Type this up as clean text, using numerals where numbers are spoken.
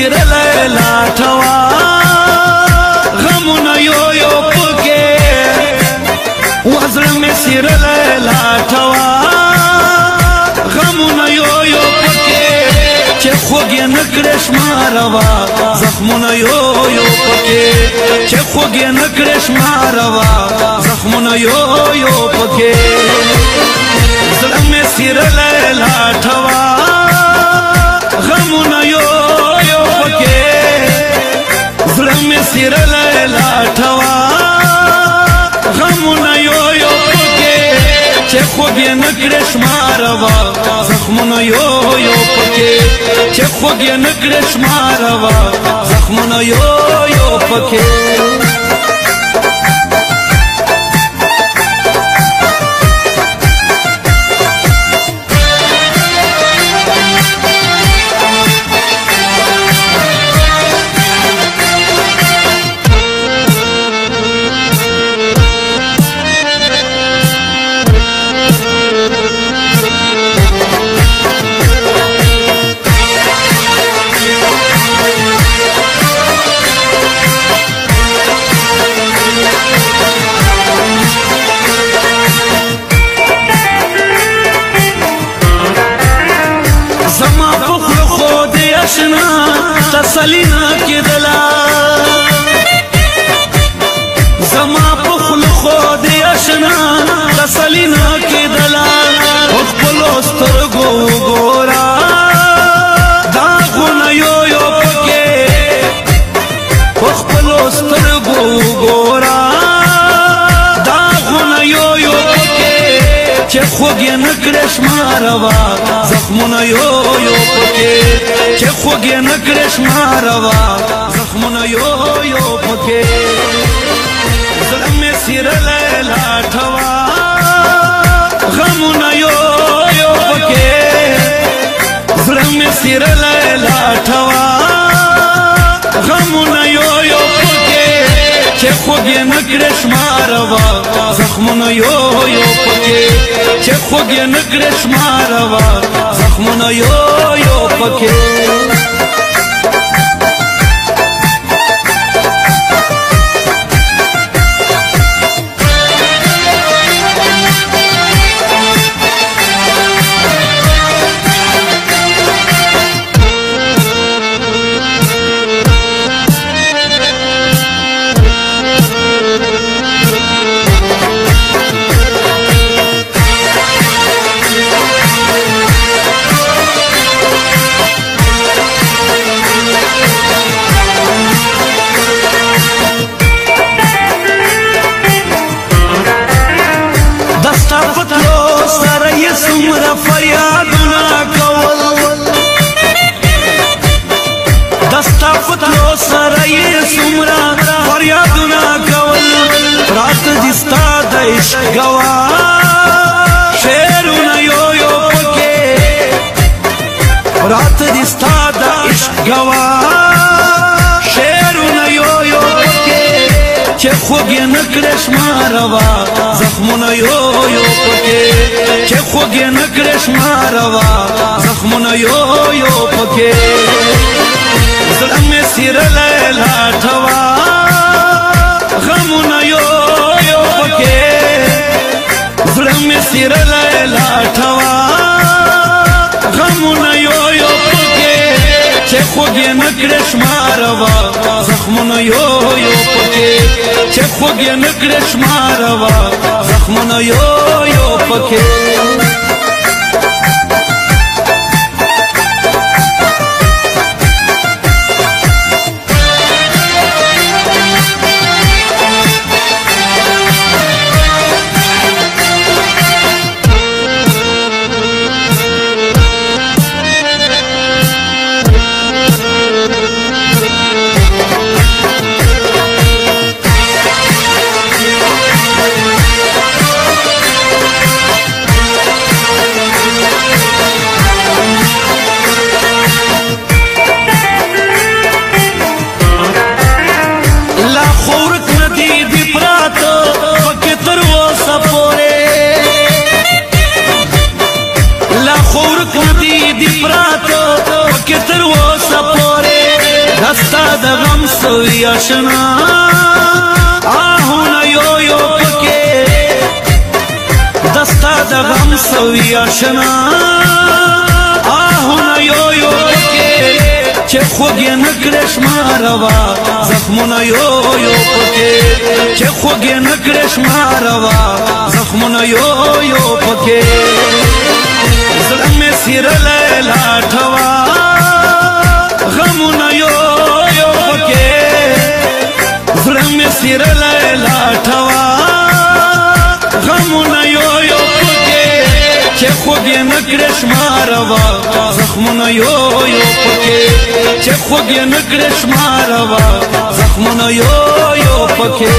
سیرلی لاټوا غمونه یو یو پکې وزړه مې سیرلی لاټوا غمونه یو یو پکې چې خوږ یې نه کړې شماروا زخمونه یو یو پکې چې خوږ یې نه کړې شماروا زخمونه یو یو پکې زړه مې سیرلی لاټوا غمونه یو یو پکې زړه مې سیرلی لاټوا غمونه یو یو پکې چې خوږ یې نه کړې شماروا زخمونه یو یو پکې چې خوږ یې نه کړې شماروا زخمونه یو یو پکې تسلی نه کېدله زما په خوله خو دې اشنا تسلی نه کېدله په خپلو سترګو وګوره داغونه یو یو پکې په خپلو سترګو وګوره داغونه یو یو پکې چې خوږ یې نه کړې شماروا زخمونه یو یو پکې چې خوږ یې نه کړې شماروا زخمونه یو یو پکې زړه مې سیرلی لاټوا غمونه یو یو پکې زړه مې سیرلی لاټوا غمونه یو یو پکې چې خوږ یې نه کړې شماروا زخمونه یو یو پکې چې خوږ یې نه کړې شماروا زخمونه یو یو پکې دستا فتلو سره یې څومره فریادونه کول رات دې ستا د عشق ګواه شعرونه یو یو پکې رات دې ستا د عشق ګواه شعرونه یو یو پکې چې خوږ یې نه کړې شماروا زخمونه یو یو پکې چې خوږ یې نه کړې شماروا زخمونه یو یو پکې زړه مې سیرلی لاټوا غمونه یو یو پکې زړه مې سیرلی لاټوا غمونه یو یو پکې چې خوږ یې نه کړې شماروا زخمونه یو یو پکې چې خوږ یې نه کړې شماروا زخمونه یو یو پکې دستا د غم سوی آشنا آهونه یو یو پکې دستا د غم سوی آشنا آهونه یو یو پکې چې خوږ یې نه کړې شماروا زخمونه یو یو پکې چې خوږ یې نه کړې شماروا زخمونه یو یو پکې زړه مې سیرلی لاټوا غمونه یو یو پکې زړه مې سیرلی لاټوا غمونه یو یو پکې چې خوږ یې نه کړې شماروا زخمونه یو یو پکې چې خوږ یې نه کړې شماروا زخمونه یو یو پکې